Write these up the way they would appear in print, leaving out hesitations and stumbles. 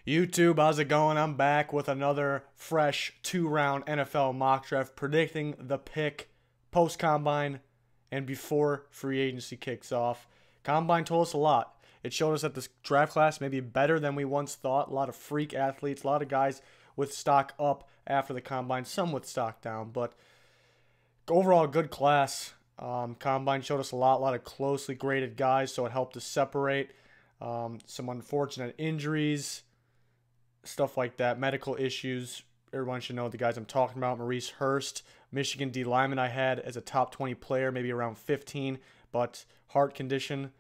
YouTube, how's it going? I'm back with another fresh 2-round NFL mock draft predicting the pick post-combine and before free agency kicks off. Combine told us a lot. It showed us that this draft class may be better than we once thought. A lot of freak athletes, a lot of guys with stock up after the combine, some with stock down, but overall good class. Combine showed us a lot of closely graded guys, so it helped us separate. Some unfortunate injuries, stuff like that, medical issues. Everyone should know the guys I'm talking about. Maurice Hurst, Michigan D lineman I had as a top 20 player, maybe around 15, but heart condition.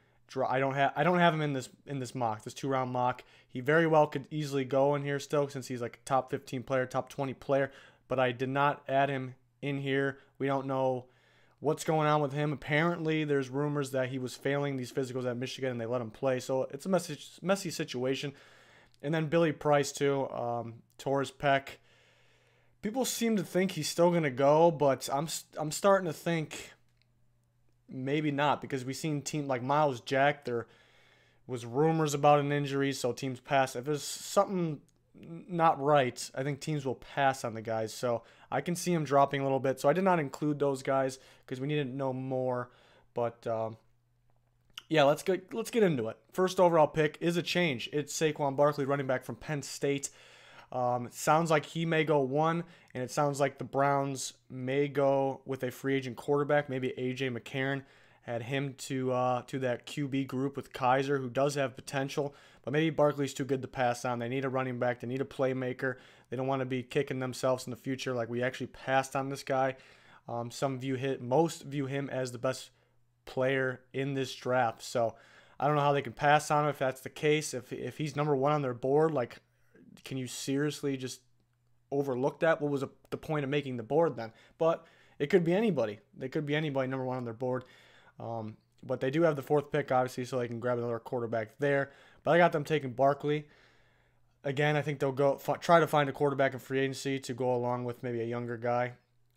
I don't have him in this mock, this 2-round mock. He very well could easily go in here still since he's like a top 15 player, top 20 player, but I did not add him in here. We don't know what's going on with him. Apparently, there's rumors that he was failing these physicals at Michigan and they let him play, so it's a messy situation. And then Billy Price, too, tore his pec. People seem to think he's still going to go, but I'm starting to think maybe not, because we've seen teams like Miles Jack. There was rumors about an injury, so teams pass. If there's something not right, I think teams will pass on the guys. So I can see him dropping a little bit. So I did not include those guys because we needed to know more. But yeah, let's get into it. First overall pick is a change. It's Saquon Barkley, running back from Penn State. It sounds like he may go 1, and it sounds like the Browns may go with a free agent quarterback, maybe A.J. McCarron. Add him to that QB group with Kaiser, who does have potential, but maybe Barkley's too good to pass on. They need a running back. They need a playmaker. They don't want to be kicking themselves in the future like we actually passed on this guy. Most view him as the best player in this draft. So I don't know how they can pass on him if that's the case. If he's number 1 on their board, like, can you seriously just overlook that? What was the point of making the board then? But it could be anybody. They could be anybody number 1 on their board. But they do have the 4th pick, obviously, so they can grab another quarterback there. But I got them taking Barkley. Again, I think they'll try to find a quarterback in free agency to go along with maybe a younger guy.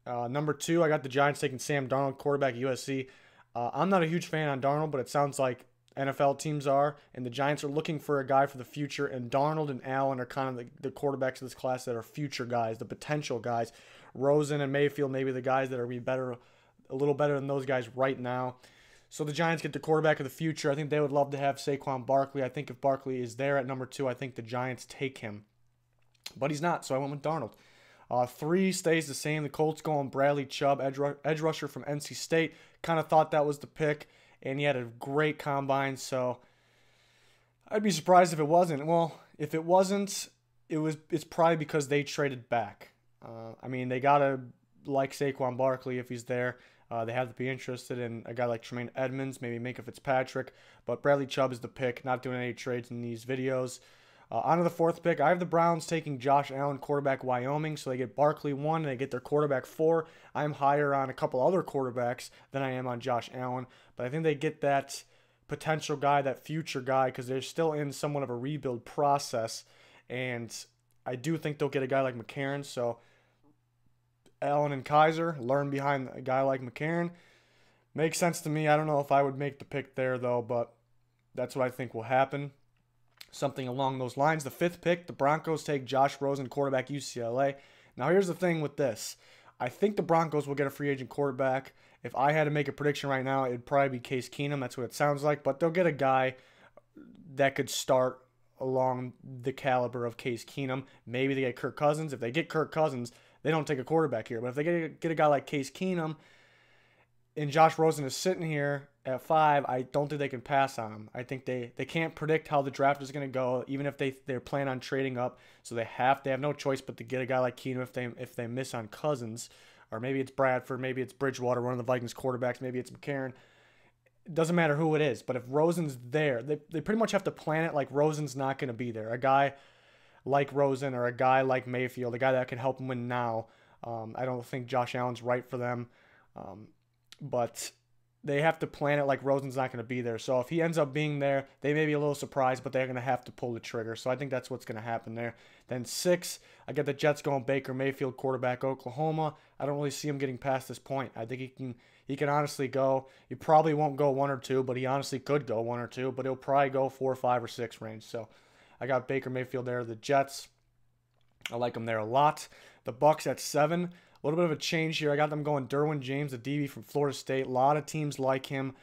Number 2, I got the Giants taking Sam Darnold, quarterback at USC. I'm not a huge fan on Darnold, but it sounds like NFL teams are, and the Giants are looking for a guy for the future, and Darnold and Allen are kind of the quarterbacks of this class that are future guys, the potential guys. Rosen and Mayfield maybe the guys that are a little better than those guys right now. So the Giants get the quarterback of the future. I think they would love to have Saquon Barkley. I think if Barkley is there at number 2, I think the Giants take him. But he's not, so I went with Darnold. 3 stays the same. The Colts going Bradley Chubb, edge rusher from NC State. Kind of thought that was the pick, and he had a great combine, so I'd be surprised if it wasn't. Well, if it wasn't, it's probably because they traded back. I mean, they got to like Saquon Barkley if he's there. They have to be interested in a guy like Tremaine Edmonds, maybe Minka Fitzpatrick, but Bradley Chubb is the pick, not doing any trades in these videos. On to the 4th pick, I have the Browns taking Josh Allen, quarterback Wyoming, so they get Barkley 1, and they get their quarterback 4. I'm higher on a couple other quarterbacks than I am on Josh Allen, but I think they get that potential guy, that future guy, because they're still in somewhat of a rebuild process, and I do think they'll get a guy like McCarron, so Allen and Kaiser, learn behind a guy like McCarron. Makes sense to me. I don't know if I would make the pick there, though, but that's what I think will happen. Something along those lines. The 5th pick, the Broncos take Josh Rosen, quarterback UCLA. Now, here's the thing with this. I think the Broncos will get a free agent quarterback. If I had to make a prediction right now, it'd probably be Case Keenum. That's what it sounds like. But they'll get a guy that could start along the caliber of Case Keenum. Maybe they get Kirk Cousins. If they get Kirk Cousins, they don't take a quarterback here. But if they get a guy like Case Keenum and Josh Rosen is sitting here at 5, I don't think they can pass on him. I think they can't predict how the draft is going to go, even if they're planning on trading up. So they have no choice but to get a guy like Keenum if they miss on Cousins, or maybe it's Bradford, maybe it's Bridgewater, one of the Vikings quarterbacks, maybe it's McCarron. It doesn't matter who it is. But if Rosen's there, they pretty much have to plan it like Rosen's not going to be there. A guy like Rosen or a guy like Mayfield, a guy that can help them win now. I don't think Josh Allen's right for them. But they have to plan it like Rosen's not going to be there. So if he ends up being there, they may be a little surprised, but they're going to have to pull the trigger. So I think that's what's going to happen there. Then 6, I get the Jets going Baker Mayfield, quarterback Oklahoma. I don't really see him getting past this point. I think he can honestly go. He probably won't go 1 or 2, but he honestly could go 1 or 2, but he'll probably go 4, 5, or 6 range. So I got Baker Mayfield there. The Jets, I like them there a lot. The Bucks at 7. A little bit of a change here. I got them going Derwin James, the DB from Florida State. A lot of teams like him.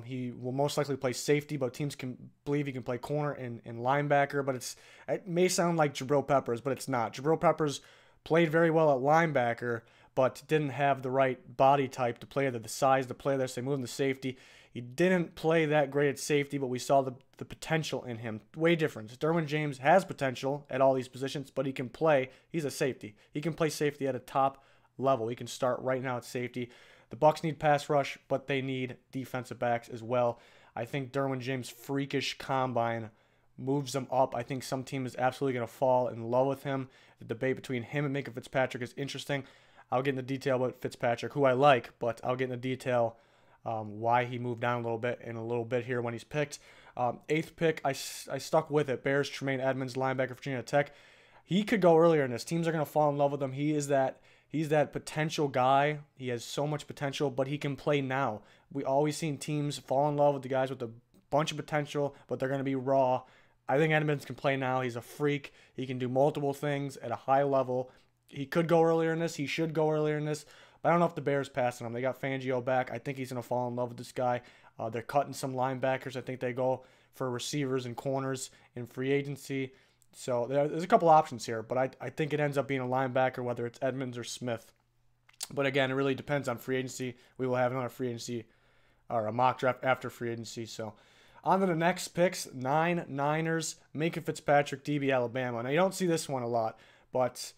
He will most likely play safety, but teams can believe he can play corner and linebacker. But it may sound like Jabril Peppers, but it's not. Jabril Peppers played very well at linebacker, but didn't have the right body type to play there, the size to play there, so they moved him to safety. He didn't play that great at safety, but we saw the potential in him. Way different. Derwin James has potential at all these positions, but he can play. He's a safety. He can play safety at a top level. He can start right now at safety. The Bucks need pass rush, but they need defensive backs as well. I think Derwin James' freakish combine moves him up. I think some team is absolutely going to fall in love with him. The debate between him and Minkah Fitzpatrick is interesting. I'll get into detail about Fitzpatrick, who I like, but I'll get into detail why he moved down a little bit in a little bit here when he's picked. 8th pick, I stuck with it. Bears, Tremaine Edmonds, linebacker, Virginia Tech. He could go earlier in this. Teams are going to fall in love with him. He's that potential guy. He has so much potential, but he can play now. We always seen teams fall in love with the guys with a bunch of potential, but they're going to be raw. I think Edmonds can play now. He's a freak. He can do multiple things at a high level. He could go earlier in this. He should go earlier in this. But I don't know if the Bears passing him. They got Fangio back. I think he's going to fall in love with this guy. They're cutting some linebackers. I think they go for receivers and corners in free agency. So there's a couple options here, but I think it ends up being a linebacker, whether it's Edmonds or Smith. But again, it really depends on free agency. We will have another free agency or a mock draft after free agency. So on to the next picks. 9 Niners, Minkah Fitzpatrick, DB Alabama. Now you don't see this one a lot, but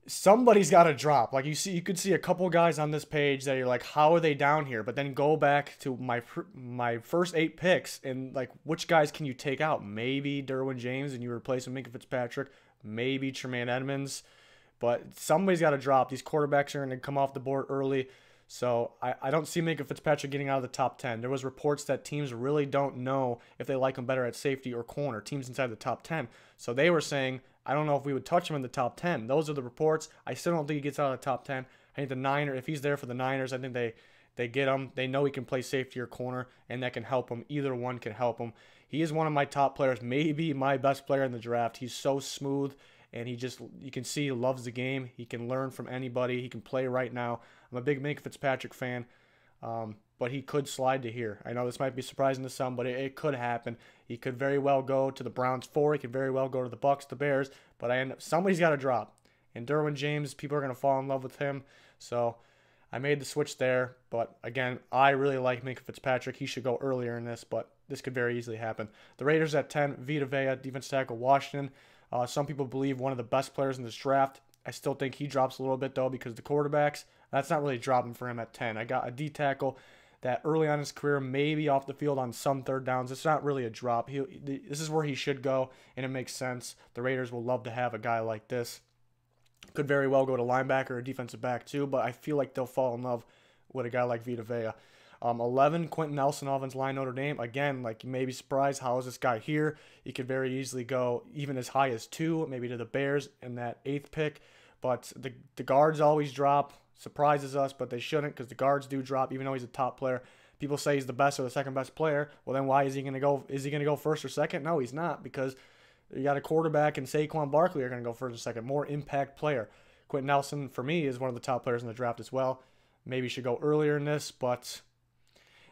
somebody's got to drop. Like you could see a couple guys on this page that you're like, how are they down here? But then go back to my first 8 picks and like, which guys can you take out? Maybe Derwin James and you replace with Minkah Fitzpatrick. Maybe Tremaine Edmonds. But somebody's got to drop. These quarterbacks are going to come off the board early. So I don't see Minkah Fitzpatrick getting out of the top 10. There was reports that teams really don't know if they like him better at safety or corner, teams inside the top 10. So they were saying, I don't know if we would touch him in the top 10. Those are the reports. I still don't think he gets out of the top 10. I think the Niners, if he's there for the Niners, I think they get him. They know he can play safety or corner, and that can help him. Either one can help him. He is one of my top players, maybe my best player in the draft. He's so smooth, and you can see he loves the game. He can learn from anybody. He can play right now. I'm a big Minkah Fitzpatrick fan, but he could slide to here. I know this might be surprising to some, but it could happen. He could very well go to the Browns 4. He could very well go to the Bucks, the Bears, but somebody's got to drop. And Derwin James, people are going to fall in love with him. So I made the switch there. But again, I really like Minkah Fitzpatrick. He should go earlier in this, but this could very easily happen. The Raiders at 10, Vita Vea, defensive tackle, Washington. Some people believe one of the best players in this draft. I still think he drops a little bit, though, because the quarterbacks, that's not really dropping for him at 10. I got a D tackle that early on in his career, maybe off the field on some third downs. It's not really a drop. This is where he should go, and it makes sense. The Raiders will love to have a guy like this. Could very well go to linebacker or defensive back, too, but I feel like they'll fall in love with a guy like Vita Vea. 11, Quentin Nelson, offensive line, Notre Dame. Again, like, you may be surprised, how is this guy here? He could very easily go even as high as 2, maybe to the Bears in that 8th pick. But the guards always drop. Surprises us, but they shouldn't, because the guards do drop, even though he's a top player. People say he's the best or the second best player. Well, then why is he going to go? Is he going to go first or second? No, he's not, because you got a quarterback and Saquon Barkley are going to go first or second. More impact player. Quentin Nelson, for me, is one of the top players in the draft as well. Maybe should go earlier in this, but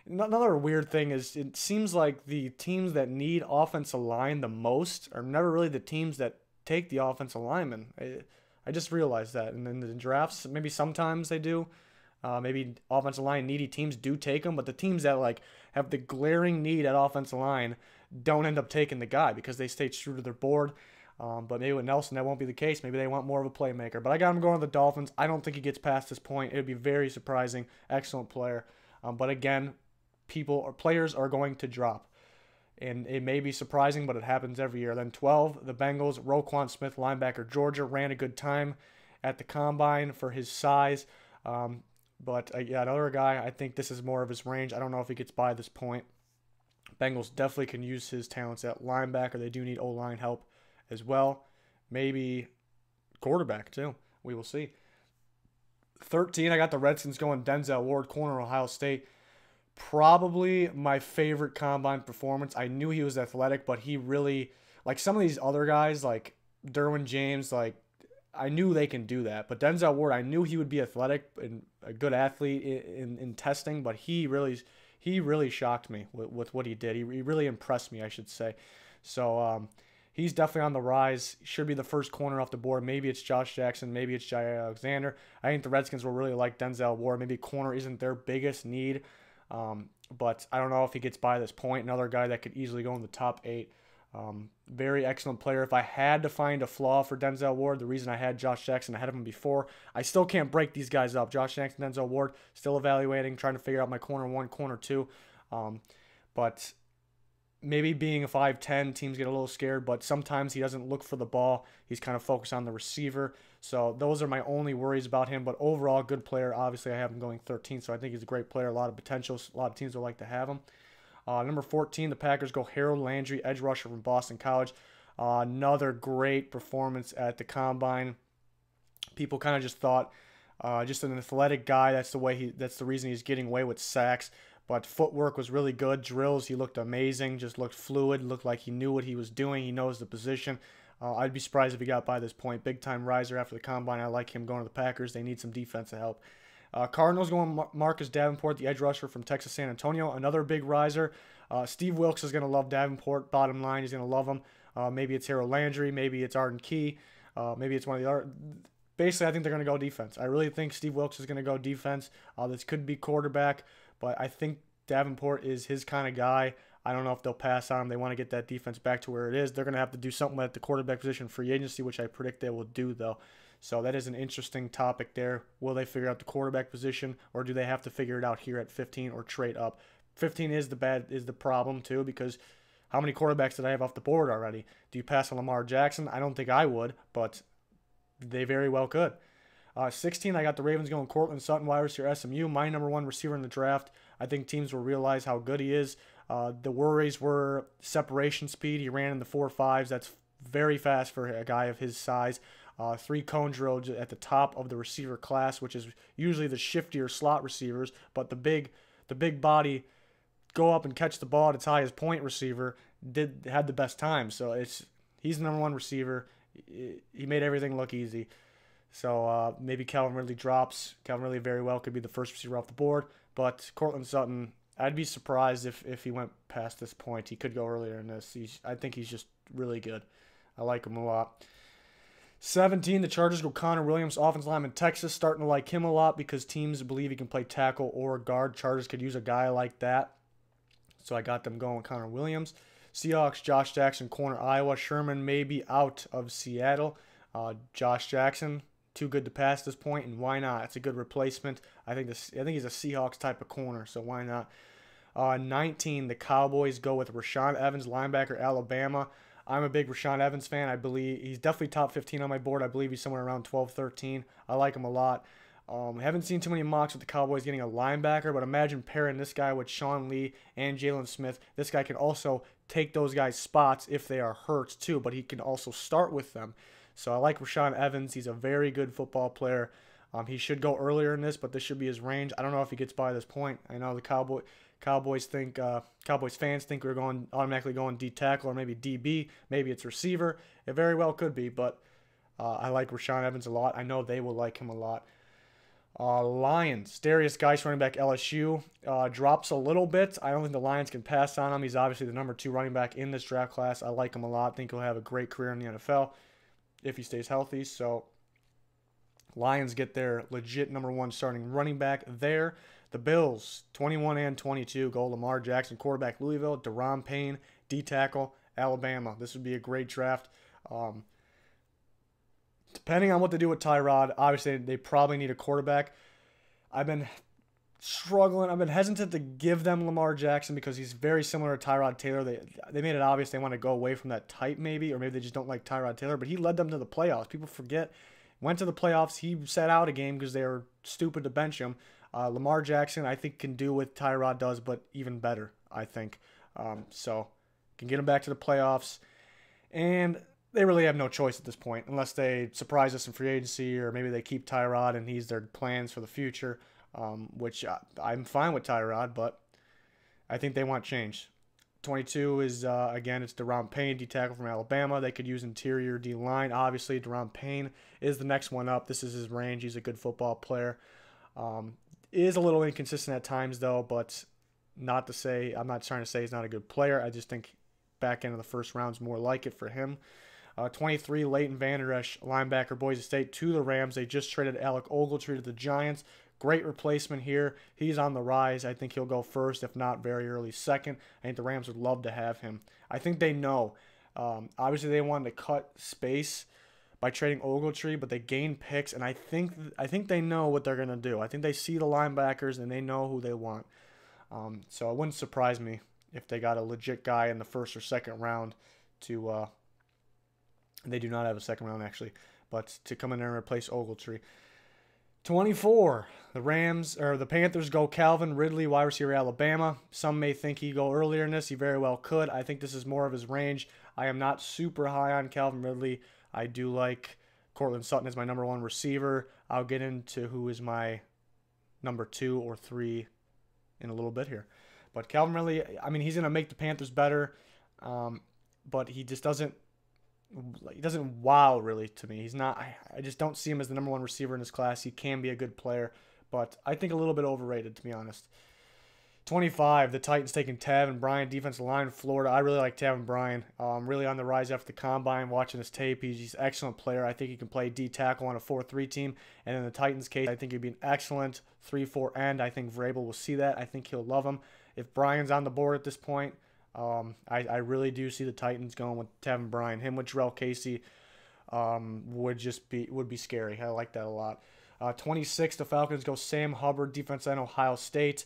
another weird thing is it seems like the teams that need offensive line the most are never really the teams that take the offensive lineman. I just realized that. And in the drafts, maybe sometimes they do. Maybe offensive line needy teams do take them, but the teams that like have the glaring need at offensive line don't end up taking the guy because they stay true to their board. But maybe with Nelson, that won't be the case. Maybe they want more of a playmaker. But I got him going to the Dolphins. I don't think he gets past this point. It would be very surprising. Excellent player. But again, players are going to drop. And it may be surprising, but it happens every year. Then 12, the Bengals, Roquan Smith, linebacker, Georgia, ran a good time at the combine for his size. But yeah, another guy, I think this is more of his range. I don't know if he gets by this point. Bengals definitely can use his talents at linebacker. They do need O-line help as well. Maybe quarterback too. We will see. 13, I got the Redskins going Denzel Ward, corner, Ohio State. Probably my favorite combine performance. I knew he was athletic, but he really Like some of these other guys, like Derwin James, like I knew they can do that. But Denzel Ward, I knew he would be athletic and a good athlete in testing, but he really shocked me with what he did. He really impressed me, I should say. So he's definitely on the rise. Should be the first corner off the board. Maybe it's Josh Jackson. Maybe it's Jair Alexander. I think the Redskins will really like Denzel Ward. Maybe corner isn't their biggest need, but I don't know if he gets by this point. Another guy that could easily go in the top 8. Very excellent player. If I had to find a flaw for Denzel Ward, the reason I had Josh Jackson ahead of him before, I still can't break these guys up. Josh Jackson, Denzel Ward, still evaluating, trying to figure out my corner 1, corner 2. But maybe being a 5'10", teams get a little scared, but sometimes he doesn't look for the ball. He's kind of focused on the receiver. So those are my only worries about him. But overall, good player. Obviously, I have him going 13, so I think he's a great player. A lot of potential. A lot of teams would like to have him. Number 14, the Packers go Harold Landry, edge rusher from Boston College. Another great performance at the Combine. People kind of just thought, just an athletic guy. That's the reason he's getting away with sacks. But footwork was really good. Drills, he looked amazing. Just looked fluid. Looked like he knew what he was doing. He knows the position. I'd be surprised if he got by this point. Big time riser after the Combine. I like him going to the Packers. They need some defensive help. Cardinals going Marcus Davenport, the edge rusher from Texas San Antonio. Another big riser. Steve Wilkes is going to love Davenport. Bottom line, he's going to love him. Maybe it's Harold Landry. Maybe it's Arden Key. Maybe it's one of the other. Basically, I think they're going to go defense. I really think Steve Wilkes is going to go defense. This could be quarterback, but I think Davenport is his kind of guy. I don't know if they'll pass on him. They want to get that defense back to where it is. They're going to have to do something at the quarterback position free agency, which I predict they will do, though. So that is an interesting topic there. Will they figure out the quarterback position, or do they have to figure it out here at 15 or trade up? 15 is the problem too, because how many quarterbacks did I have off the board already? Do you pass on Lamar Jackson? I don't think I would, but they very well could. 16, I got the Ravens going Cortland Sutton, wide receiver SMU, my number 1 receiver in the draft. I think teams will realize how good he is. The worries were separation speed. He ran in the 4.5s. That's very fast for a guy of his size. 3 cone drill at the top of the receiver class, which is usually the shiftier slot receivers, but the big body go up and catch the ball at its highest point receiver had the best time. So he's the number 1 receiver. He made everything look easy. So maybe Calvin Ridley drops. Calvin Ridley very well could be the first receiver off the board, but Cortland Sutton, I'd be surprised if he went past this point. He could go earlier in this. I think he's just really good. I like him a lot. 17, the Chargers go Connor Williams, offensive lineman, Texas. Starting to like him a lot because teams believe he can play tackle or guard. Chargers could use a guy like that. So I got them going with Connor Williams. Seahawks, Josh Jackson, corner, Iowa. Sherman may be out of Seattle. Josh Jackson, too good to pass this point, and why not? It's a good replacement. I think he's a Seahawks type of corner, so why not? 19, the Cowboys go with Rashaan Evans, linebacker, Alabama. I'm a big Rashaan Evans fan. I believe he's definitely top 15 on my board. I believe he's somewhere around 12, 13. I like him a lot. Haven't seen too many mocks with the Cowboys getting a linebacker, but imagine pairing this guy with Sean Lee and Jalen Smith. This guy can also take those guys' spots if they are hurt too, but he can also start with them. So I like Rashaan Evans. He's a very good football player. He should go earlier in this, but this should be his range. I don't know if he gets by this point. I know the Cowboys fans think we're automatically going D tackle or maybe DB. Maybe it's receiver. It very well could be, but I like Rashaan Evans a lot. I know they will like him a lot. Lions, Darius Geis, running back, LSU, drops a little bit. I don't think the Lions can pass on him. He's obviously the number 2 running back in this draft class. I like him a lot. I think he'll have a great career in the NFL if he stays healthy. So Lions get their legit number 1 starting running back there. The Bills, 21 and 22, go Lamar Jackson, quarterback, Louisville, Deron Payne, D-tackle, Alabama. This would be a great draft. Depending on what they do with Tyrod, obviously they probably need a quarterback. I've been struggling. I've been hesitant to give them Lamar Jackson because he's very similar to Tyrod Taylor. They made it obvious they want to go away from that type maybe, or maybe they just don't like Tyrod Taylor, but he led them to the playoffs. People forget. Went to the playoffs. He sat out a game because they were stupid to bench him. Lamar Jackson, I think, can do what Tyrod does, but even better, I think. So can get him back to the playoffs. And they really have no choice at this point unless they surprise us in free agency or maybe they keep Tyrod and he's their plans for the future, which I'm fine with Tyrod, but I think they want change. 22 is, again, it's Deron Payne, D-tackle from Alabama. They could use interior D-line. Obviously, Deron Payne is the next one up. This is his range. He's a good football player. Is a little inconsistent at times, though, but not to say, I'm not trying to say he's not a good player. I just think back end of the first round is more like it for him. 23, Leighton Vander Esch, linebacker, Boise State, to the Rams. They just traded Alec Ogletree to the Giants. Great replacement here. He's on the rise. I think he'll go first, if not very early second. I think the Rams would love to have him. I think they know. Obviously, they wanted to cut space by trading Ogletree, but they gained picks, and I think they know what they're going to do. I think they see the linebackers, and they know who they want. So it wouldn't surprise me if they got a legit guy in the first or second round to they do not have a second round, actually, but to come in there and replace Ogletree. 24, the Panthers go Calvin Ridley, wide receiver, Alabama. Some may think he'd go earlier in this. He very well could. I think this is more of his range. I am not super high on Calvin Ridley. I do like Cortland Sutton as my number 1 receiver. I'll get into who is my number 2 or 3 in a little bit here. But Calvin Ridley, I mean, he's going to make the Panthers better, but he just doesn't wow really to me. He's not. I just don't see him as the number 1 receiver in his class. He can be a good player, but I think a little bit overrated, to be honest. 25, the Titans taking Taven Bryan, defensive line, Florida. I really like Taven Bryan. Really on the rise after the combine. Watching his tape, he's an excellent player. I think he can play D-tackle on a 4-3 team. And in the Titans' case, I think he'd be an excellent 3-4 end. I think Vrabel will see that. I think he'll love him. If Bryan's on the board at this point, I really do see the Titans going with Taven Bryan. Him with Jarrell Casey would be scary. I like that a lot. 26, the Falcons go Sam Hubbard, defensive end, Ohio State.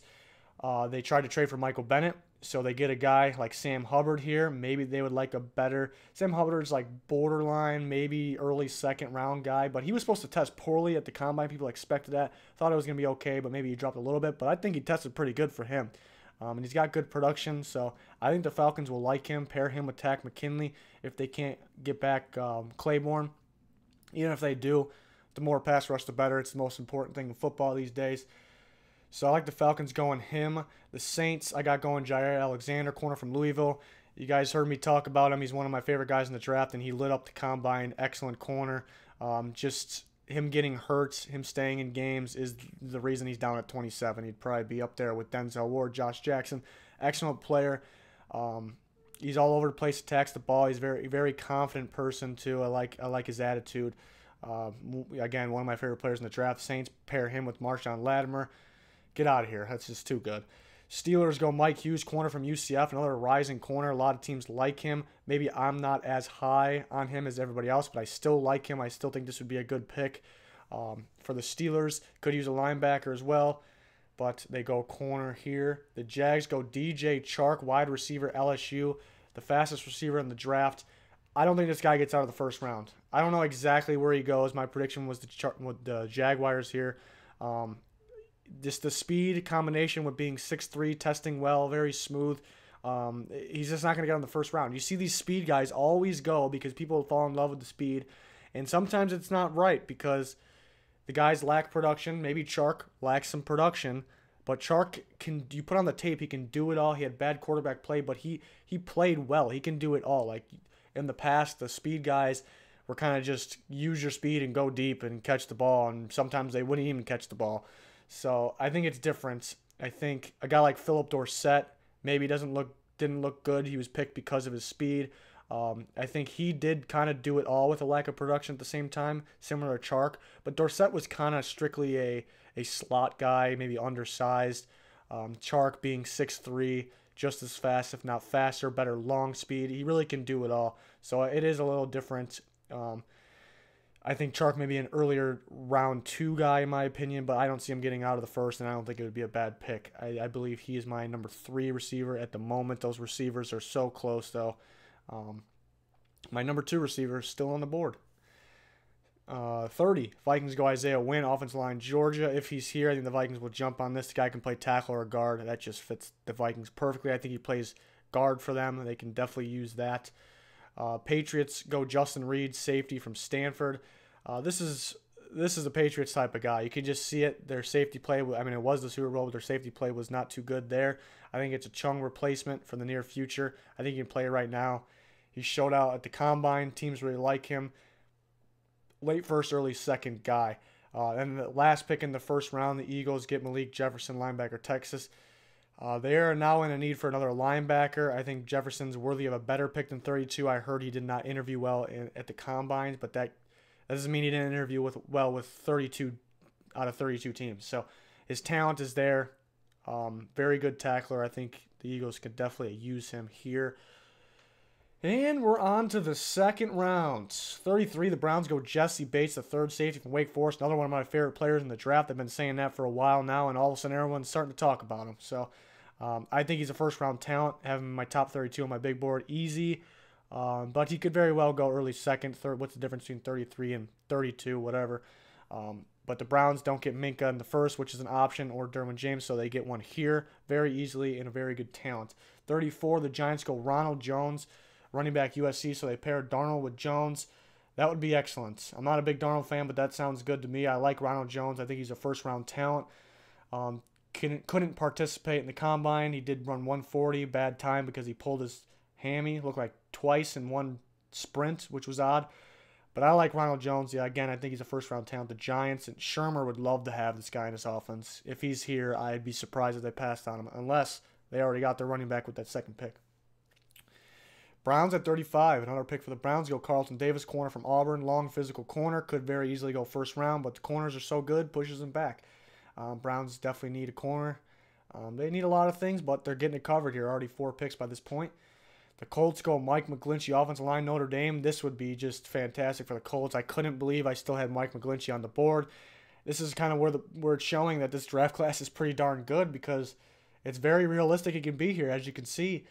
They tried to trade for Michael Bennett, so they get a guy like Sam Hubbard here. Maybe they would like a better Sam Hubbard's like borderline, maybe early second round guy, but he was supposed to test poorly at the combine. People expected that. Thought it was going to be okay, but maybe he dropped a little bit. But I think he tested pretty good for him. And he's got good production, so I think the Falcons will like him, pair him with Takk McKinley if they can't get back Claiborne. Even if they do, the more pass rush, the better. It's the most important thing in football these days. So I like the Falcons going him. The Saints, I got going Jair Alexander, corner from Louisville. You guys heard me talk about him. He's one of my favorite guys in the draft, and he lit up the combine. Excellent corner. Just him getting hurt, him staying in games is the reason he's down at 27. He'd probably be up there with Denzel Ward, Josh Jackson. Excellent player. He's all over the place, attacks the ball. He's a very, very confident person, too. I like his attitude. Again, one of my favorite players in the draft. Saints pair him with Marshawn Latimer. Get out of here. That's just too good. Steelers go Mike Hughes, corner from UCF, another rising corner. A lot of teams like him. Maybe I'm not as high on him as everybody else, but I still like him. I still think this would be a good pick for the Steelers. Could use a linebacker as well, but they go corner here. The Jags go DJ Chark, wide receiver, LSU, the fastest receiver in the draft. I don't think this guy gets out of the first round. I don't know exactly where he goes. My prediction was the Jaguars here. Just the speed combination with being 6'3", testing well, very smooth. He's just not going to get on the first round. You see these speed guys always go because people fall in love with the speed. And sometimes it's not right because the guys lack production. Maybe Chark lacks some production. But Chark, you put on the tape, he can do it all. He had bad quarterback play, but he played well. He can do it all. Like in the past, the speed guys were kind of just use your speed and go deep and catch the ball. And sometimes they wouldn't even catch the ball. So I think it's different. I think a guy like Philip Dorsett maybe didn't look good. He was picked because of his speed. I think he did kind of do it all with a lack of production at the same time, similar to Chark. But Dorsett was kind of strictly a slot guy, maybe undersized. Chark being 6'3", just as fast, if not faster, better long speed. He really can do it all. So it is a little different. I think Chark may be an earlier round 2 guy in my opinion, but I don't see him getting out of the first, and I don't think it would be a bad pick. I believe he is my number 3 receiver at the moment. Those receivers are so close, though. My number 2 receiver is still on the board. 30, Vikings go Isaiah Wynn, offensive line, Georgia. If he's here, I think the Vikings will jump on this. The guy can play tackle or guard. That just fits the Vikings perfectly. I think he plays guard for them. They can definitely use that. Patriots go Justin Reed, safety from Stanford. This is this is a Patriots type of guy. You can just see it. Their safety play, I mean, it was the Super Bowl, but their safety play was not too good there. I think it's a Chung replacement for the near future. I think he can play right now. He showed out at the Combine. Teams really like him. Late first, early second guy. And the last pick in the first round, the Eagles get Malik Jefferson, linebacker, Texas. They are now in a need for another linebacker. I think Jefferson's worthy of a better pick than 32. I heard he did not interview well at the Combines, but that doesn't mean he didn't interview well with 32 out of 32 teams. So his talent is there. Very good tackler. I think the Eagles could definitely use him here. And we're on to the second round. 33, the Browns go Jesse Bates, the third safety from Wake Forest. Another one of my favorite players in the draft. I've been saying that for a while now, and all of a sudden everyone's starting to talk about him. So I think he's a first-round talent. I have him in my top 32 on my big board. Easy, but he could very well go early second, third. What's the difference between 33 and 32, whatever. But the Browns don't get Minka in the first, which is an option, or Derwin James, so they get one here very easily and a very good talent. 34, the Giants go Ronald Jones, running back USC, so they pair Darnold with Jones. That would be excellent. I'm not a big Darnold fan, but that sounds good to me. I like Ronald Jones. I think he's a first-round talent. Couldn't participate in the Combine. He did run 140, bad time because he pulled his hammy. Looked like twice in one sprint, which was odd. But I like Ronald Jones. Yeah, again, I think he's a first-round talent. The Giants and Shermer would love to have this guy in his offense. If he's here, I'd be surprised if they passed on him, unless they already got their running back with that second pick. Browns at 35. Another pick for the Browns. Go Carlton Davis, corner from Auburn. Long physical corner. Could very easily go first round, but the corners are so good, pushes them back. Browns definitely need a corner. They need a lot of things, but they're getting it covered here. Already 4 picks by this point. The Colts go Mike McGlinchey, offensive line, Notre Dame. This would be just fantastic for the Colts. I couldn't believe I still had Mike McGlinchey on the board. This is kind of where it's showing that this draft class is pretty darn good, because it's very realistic it can be here, as you can see.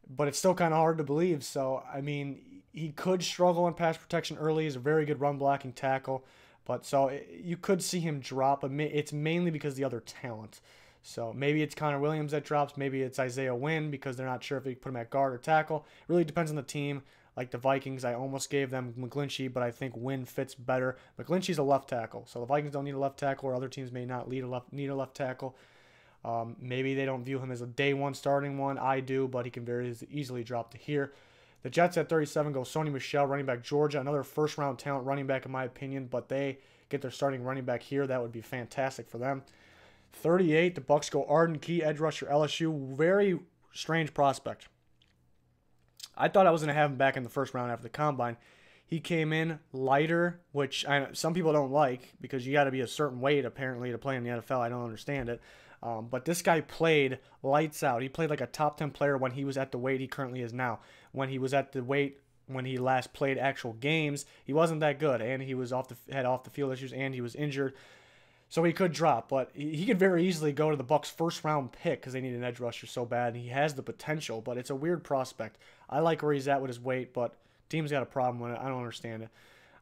But it's still kind of hard to believe. So, I mean, he could struggle in pass protection early. He's a very good run-blocking tackle. But so you could see him drop. But it's mainly because of the other talent. So maybe it's Connor Williams that drops. Maybe it's Isaiah Wynn, because they're not sure if they put him at guard or tackle. It really depends on the team. Like the Vikings, I almost gave them McGlinchey, but I think Wynn fits better. McGlinchey's a left tackle. So the Vikings don't need a left tackle, or other teams may not need a left tackle. Maybe they don't view him as a day one starting one. I do, but he can very easily drop to here. The Jets at 37 go Sony Michel, running back, Georgia. Another first-round talent running back, in my opinion, but they get their starting running back here. That would be fantastic for them. 38, the Bucs go Arden Key, edge rusher, LSU. Very strange prospect. I thought I was going to have him back in the first round after the Combine. He came in lighter, which some people don't like, because you got to be a certain weight, apparently, to play in the NFL. I don't understand it. But this guy played lights out. He played like a top 10 player when he was at the weight he currently is now. When he was at the weight when he last played actual games, he wasn't that good, and he was had off the field issues, and he was injured. So he could drop, but he could very easily go to the Bucs' first-round pick, because they need an edge rusher so bad, and he has the potential, but it's a weird prospect. I like where he's at with his weight, but team's got a problem with it. I don't understand it.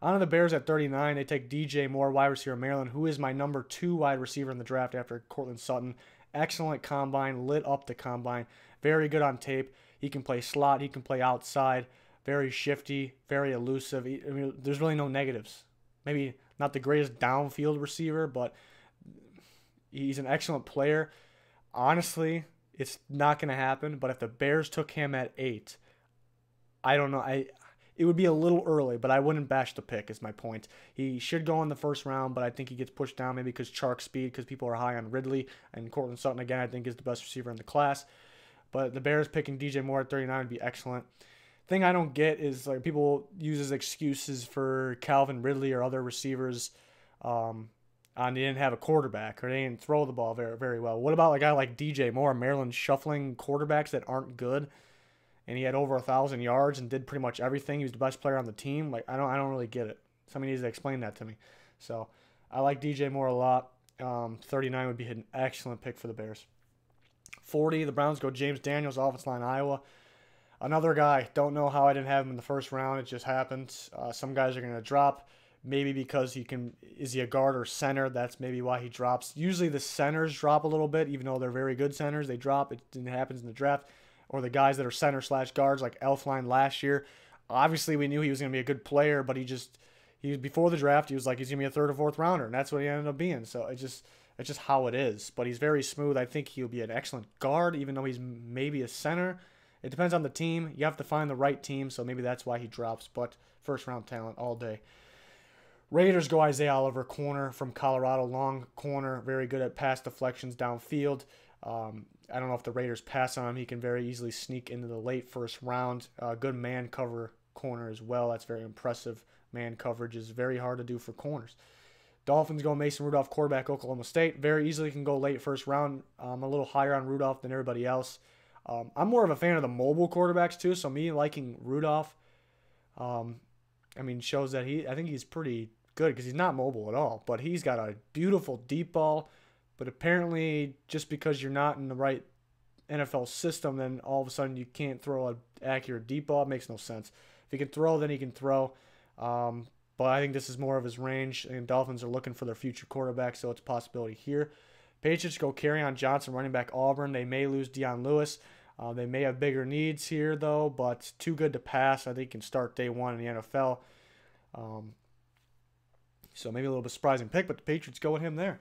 On to the Bears at 39. They take DJ Moore, wide receiver, Maryland, who is my number 2 wide receiver in the draft after Cortland Sutton. Excellent combine, lit up the combine. Very good on tape. He can play slot. He can play outside. Very shifty, very elusive. I mean, there's really no negatives. Maybe not the greatest downfield receiver, but he's an excellent player. Honestly, it's not going to happen, but if the Bears took him at 8, I don't know. It would be a little early, but I wouldn't bash the pick, is my point. He should go in the first round, but I think he gets pushed down maybe because Chark speed, because people are high on Ridley. And Cortland Sutton, again, I think is the best receiver in the class. But the Bears picking DJ Moore at 39 would be excellent. Thing I don't get is like people use as excuses for Calvin Ridley or other receivers on they didn't have a quarterback or they didn't throw the ball very, very well. What about a guy like DJ Moore, Maryland, shuffling quarterbacks that aren't good? And he had over 1,000 yards and did pretty much everything. He was the best player on the team. Like I don't really get it. Somebody needs to explain that to me. So I like DJ Moore a lot. 39 would be an excellent pick for the Bears. 40, the Browns go James Daniels, offensive line, Iowa. Another guy. Don't know how I didn't have him in the first round. It just happened. Some guys are going to drop. Maybe because is he a guard or center? That's maybe why he drops. Usually the centers drop a little bit, even though they're very good centers. They drop. It happens in the draft. Or the guys that are center/guards like Elflein last year. Obviously, we knew he was going to be a good player, but he before the draft, he was like he's gonna be a third or fourth rounder, and that's what he ended up being. So it's just how it is. But he's very smooth. I think he'll be an excellent guard, even though he's maybe a center. It depends on the team. You have to find the right team, so maybe that's why he drops. But first round talent all day. Raiders go Isaiah Oliver, corner from Colorado, long corner, very good at pass deflections downfield. I don't know if the Raiders pass on him. He can very easily sneak into the late first round. Good man cover corner as well. That's very impressive. Man coverage is very hard to do for corners. Dolphins go Mason Rudolph, quarterback, Oklahoma State. Very easily can go late first round. I'm a little higher on Rudolph than everybody else. I'm more of a fan of the mobile quarterbacks too, so me liking Rudolph, shows that I think he's pretty good because he's not mobile at all, but he's got a beautiful deep ball. But apparently, just because you're not in the right NFL system, then all of a sudden you can't throw an accurate deep ball. It makes no sense. If he can throw, then he can throw. But I think this is more of his range, and Dolphins are looking for their future quarterback, so it's a possibility here. Patriots go Kerryon Johnson, running back, Auburn. They may lose Dion Lewis. They may have bigger needs here, though, but too good to pass. I think he can start day one in the NFL. So maybe a little bit surprising pick, but the Patriots go with him there.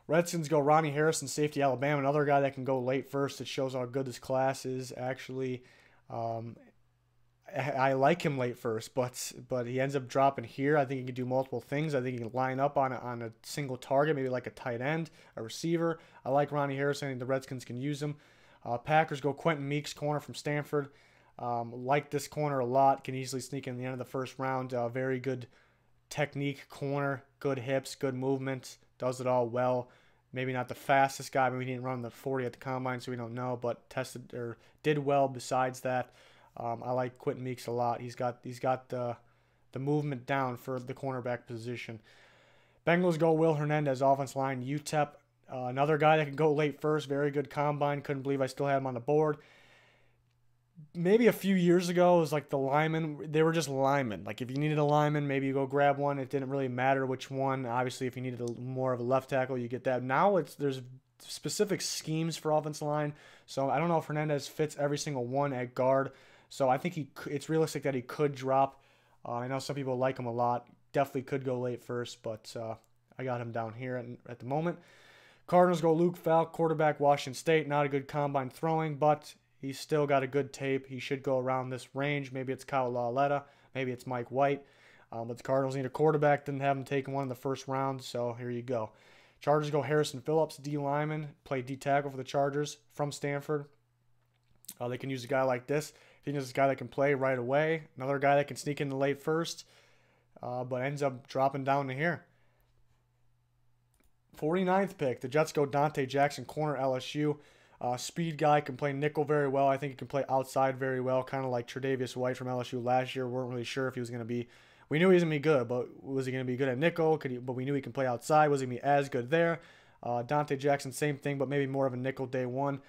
Redskins go Ronnie Harrison, safety, Alabama. Another guy that can go late first. It shows how good this class is, actually. I like him late first, but he ends up dropping here. I think he can do multiple things. I think he can line up on a single target, maybe like a tight end, a receiver. I like Ronnie Harrison. I think the Redskins can use him. Packers go Quentin Meeks, corner from Stanford. Like this corner a lot. Can easily sneak in the end of the first round. Very good technique corner, good hips, good movement. Does it all well. Maybe not the fastest guy. Maybe he didn't run the 40 at the combine, so we don't know. But tested or did well besides that. I like Quentin Meeks a lot. He's got the movement down for the cornerback position. Bengals go Will Hernandez, offense line, UTEP. Another guy that can go late first. Very good combine. Couldn't believe I still had him on the board. Maybe a few years ago, it was like the linemen. They were just linemen. Like if you needed a lineman, maybe you go grab one. It didn't really matter which one. Obviously, if you needed more of a left tackle, you get that. Now there's specific schemes for offensive line. So I don't know if Hernandez fits every single one at guard. So I think it's realistic that he could drop. I know some people like him a lot. Definitely could go late first, but I got him down here at the moment. Cardinals go Luke Falk, quarterback, Washington State. Not a good combine throwing, but he's still got a good tape. He should go around this range. Maybe it's Kyle Lauletta. Maybe it's Mike White. But the Cardinals need a quarterback. Didn't have him taken one in the first round, so here you go. Chargers go Harrison Phillips, D lineman. Played D tackle for the Chargers from Stanford. They can use a guy like this. He is a guy that can play right away. Another guy that can sneak in the late first, but ends up dropping down to here. 49th pick. The Jets go Dante Jackson, corner, LSU. Speed guy, can play nickel very well. I think he can play outside very well, kind of like Tre'Davious White from LSU last year. Weren't really sure if he was going to be. We knew he was going to be good, but was he going to be good at nickel? But we knew he can play outside. Was he going to be as good there? Dante Jackson, same thing, but maybe more of a nickel day one.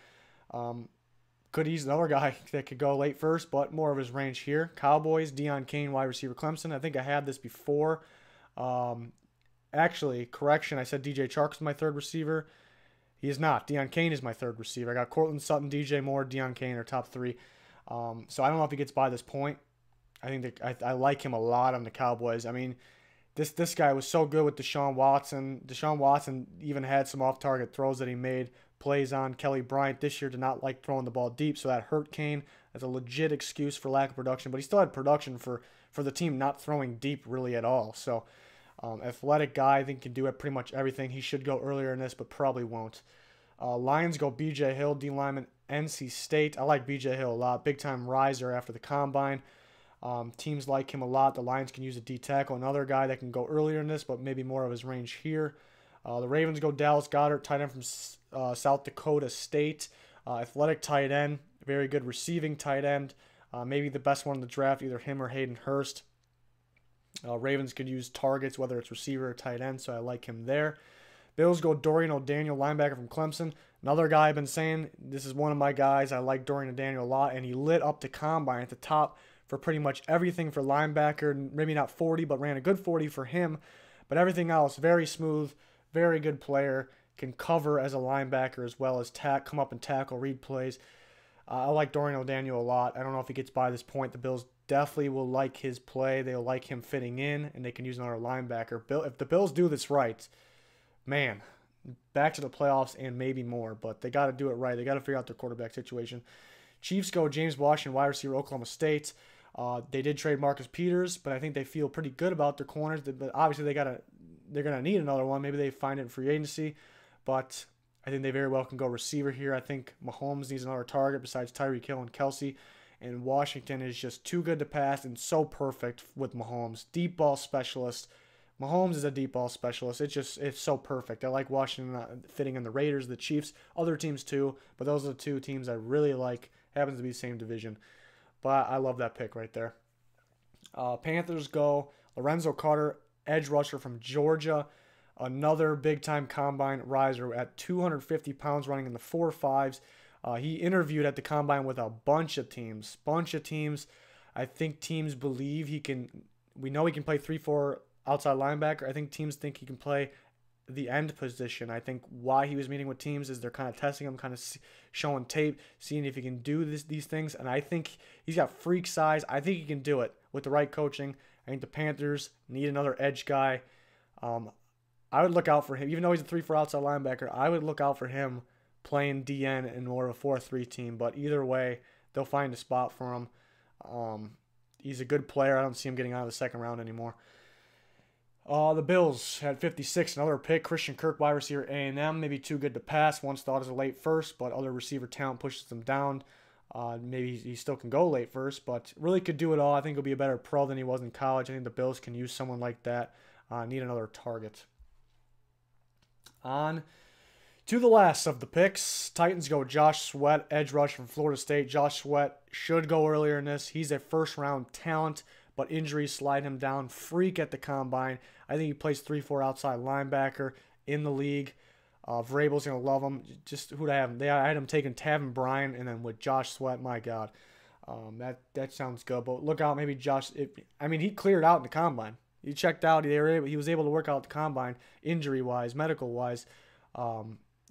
He's another guy that could go late first, but more of his range here. Cowboys, Deion Kane, wide receiver, Clemson. I think I had this before. Actually, correction, I said DJ Chark was my third receiver. He is not. Deion Kane is my third receiver. I got Cortland Sutton, DJ Moore, Deion Kane are top three. So I don't know if he gets by this point. I think I like him a lot on the Cowboys. I mean, this guy was so good with Deshaun Watson. Deshaun Watson even had some off-target throws that he made. Plays on Kelly Bryant this year did not like throwing the ball deep, so that hurt Kane. That's a legit excuse for lack of production, but he still had production for the team not throwing deep really at all. So athletic guy, I think can do it pretty much everything. He should go earlier in this, but probably won't. Lions go B.J. Hill, D lineman, NC State. I like B.J. Hill a lot. Big-time riser after the combine. Teams like him a lot. The Lions can use a D tackle. Another guy that can go earlier in this, but maybe more of his range here. The Ravens go Dallas Goedert, tight end from South Dakota State. Athletic tight end. Very good receiving tight end. Maybe the best one in the draft, either him or Hayden Hurst. Ravens could use targets, whether it's receiver or tight end, so I like him there. Bills go Dorian O'Daniel, linebacker from Clemson. Another guy I've been saying, this is one of my guys. I like Dorian O'Daniel a lot, and he lit up the combine at the top for pretty much everything for linebacker. Maybe not 40, but ran a good 40 for him. But everything else, very smooth, very good player. Can cover as a linebacker as well as come up and tackle, read plays. I like Dorian O'Daniel a lot. I don't know if he gets by this point. The Bills definitely will like his play. They'll like him fitting in, and they can use another linebacker. If the Bills do this right, man, back to the playoffs and maybe more. But they got to do it right. They got to figure out their quarterback situation. Chiefs go James Washington, wide receiver, Oklahoma State. They did trade Marcus Peters, but I think they feel pretty good about their corners. But obviously they're gonna need another one. Maybe they find it in free agency, but I think they very well can go receiver here. I think Mahomes needs another target besides Tyreek Hill and Kelsey. And Washington is just too good to pass and so perfect with Mahomes. Deep ball specialist. Mahomes is a deep ball specialist. It's so perfect. I like Washington fitting in the Raiders, the Chiefs, other teams too. But those are the two teams I really like. Happens to be the same division. But I love that pick right there. Panthers go Lorenzo Carter, edge rusher from Georgia. Another big-time combine riser at 250 pounds, running in the 4.5s. He interviewed at the combine with a bunch of teams. I think teams believe he can. We know he can play 3-4 outside linebacker. I think teams think he can play the end position. I think why he was meeting with teams is they're kind of testing him, kind of showing tape, seeing if he can do these things. And I think he's got freak size. I think he can do it with the right coaching. I think the Panthers need another edge guy. I would look out for him. Even though he's a 3-4 outside linebacker, I would look out for him playing DN in more of a 4-3 team. But either way, they'll find a spot for him. He's a good player. I don't see him getting out of the second round anymore. The Bills had 56, another pick. Christian Kirk, wide receiver, A&M. Maybe too good to pass. Once thought as a late first, but other receiver talent pushes them down. Maybe he still can go late first, but really could do it all. I think he'll be a better pro than he was in college. I think the Bills can use someone like that. Need another target. On to the last of the picks. Titans go Josh Sweat, edge rusher from Florida State. Josh Sweat should go earlier in this. He's a first-round talent, but injuries slide him down. Freak at the combine. I think he plays 3-4 outside linebacker in the league. Vrabel's going to love him. Just who'd I have him? I had him taking Tavin Bryan, and then with Josh Sweat, my God. That sounds good. But look out, maybe Josh. He cleared out in the combine. He checked out. He was able to work out the combine, injury-wise, medical-wise.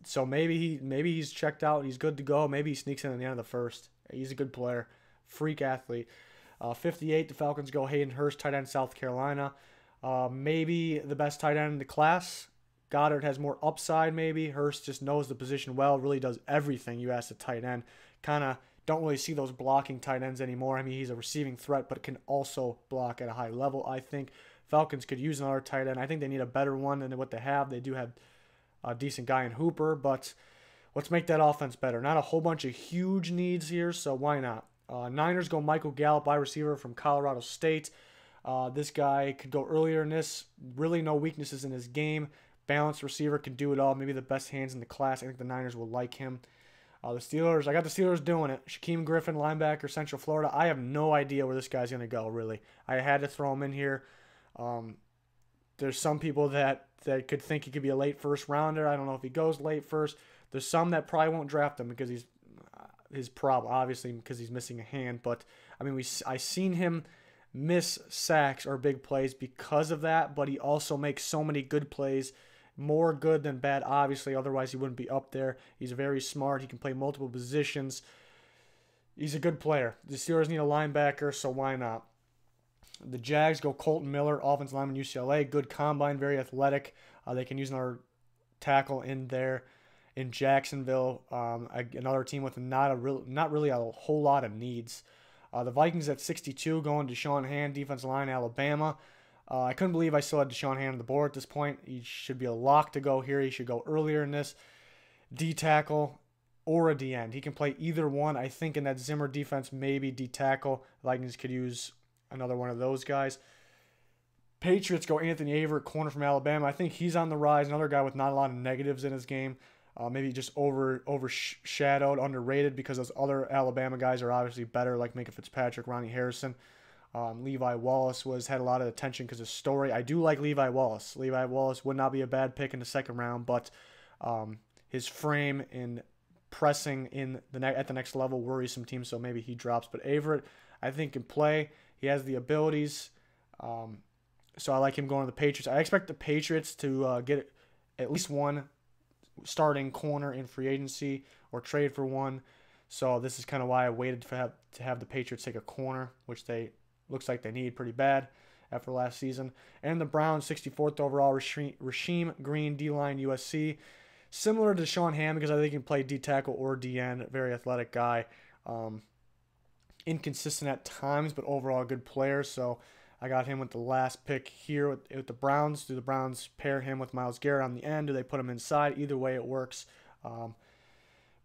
So maybe he's checked out. He's good to go. Maybe he sneaks in at the end of the first. He's a good player, freak athlete. 58, the Falcons go Hayden Hurst, tight end, South Carolina. Maybe the best tight end in the class. Goddard has more upside maybe. Hurst just knows the position well, really does everything you ask a tight end. Kind of don't really see those blocking tight ends anymore. He's a receiving threat, but can also block at a high level, I think. Falcons could use another tight end. I think they need a better one than what they have. They do have a decent guy in Hooper, but let's make that offense better. Not a whole bunch of huge needs here, so why not? Niners go Michael Gallup, wide receiver from Colorado State. This guy could go earlier in this. Really no weaknesses in his game. Balanced receiver, can do it all. Maybe the best hands in the class. I think the Niners will like him. The Steelers, I got the Steelers doing it. Shaquem Griffin, linebacker, Central Florida. I have no idea where this guy's going to go, really. I had to throw him in here. There's some people that could think he could be a late first rounder. I don't know if he goes late first. There's some that probably won't draft him because he's his problem, obviously, because he's missing a hand. But I seen him miss sacks or big plays because of that. But he also makes so many good plays, more good than bad, obviously. Otherwise, he wouldn't be up there. He's very smart. He can play multiple positions. He's a good player. The Steelers need a linebacker, so why not? The Jags go Colton Miller, offensive lineman, UCLA. Good combine, very athletic. They can use another tackle in there. In Jacksonville, another team with not really a whole lot of needs. The Vikings at 62 going Deshaun Hand, defensive line, Alabama. I couldn't believe I still had Deshaun Hand on the board at this point. He should be a lock to go here. He should go earlier in this. D-tackle or a D-end. He can play either one. I think in that Zimmer defense, maybe D-tackle. Vikings could use another one of those guys. Patriots go Anthony Averett, corner from Alabama. I think he's on the rise. Another guy with not a lot of negatives in his game. Maybe just overshadowed, underrated because those other Alabama guys are obviously better, like Minka Fitzpatrick, Ronnie Harrison. Levi Wallace had a lot of attention because of story. I do like Levi Wallace. Levi Wallace would not be a bad pick in the second round, but his frame in pressing at the next level worries some teams, so maybe he drops. But Averett, I think, can play. He has the abilities, so I like him going to the Patriots. I expect the Patriots to get at least one starting corner in free agency or trade for one. So this is kind of why I waited to have the Patriots take a corner, which they looks like they need pretty bad after last season. And the Browns, 64th overall, Rasheem Green, D-line, USC. Similar to Sean Hamm because I think he can play D-tackle or DN. Very athletic guy. Inconsistent at times, but overall a good player. So I got him with the last pick here with the Browns. Do the Browns pair him with Myles Garrett on the end? Do they put him inside? Either way, it works.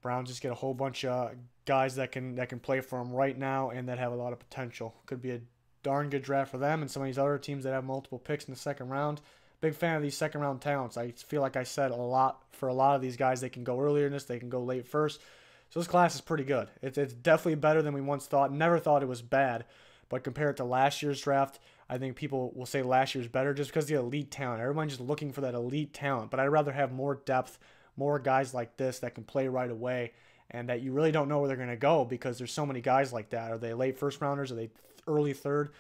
Browns just get a whole bunch of guys that can play for them right now and that have a lot of potential. Could be a darn good draft for them and some of these other teams that have multiple picks in the second round. Big fan of these second round talents. I feel like I said a lot of these guys. They can go earlier in this. They can go late first. So this class is pretty good. It's definitely better than we once thought. Never thought it was bad. But compared to last year's draft, I think people will say last year's better just because of the elite talent. Everyone's just looking for that elite talent. But I'd rather have more depth, more guys like this that can play right away and that you really don't know where they're going to go because there's so many guys like that. Are they late first rounders? Are they early third?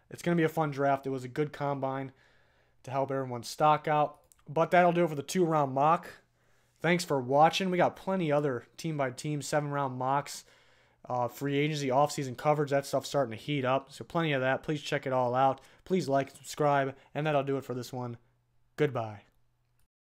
It's going to be a fun draft. It was a good combine to help everyone's stock out. But that'll do it for the 2-round mock. Thanks for watching. We got plenty other team-by-team 7-round mocks, free agency, offseason coverage. That stuff's starting to heat up. So plenty of that. Please check it all out. Please like, subscribe, and that'll do it for this one. Goodbye.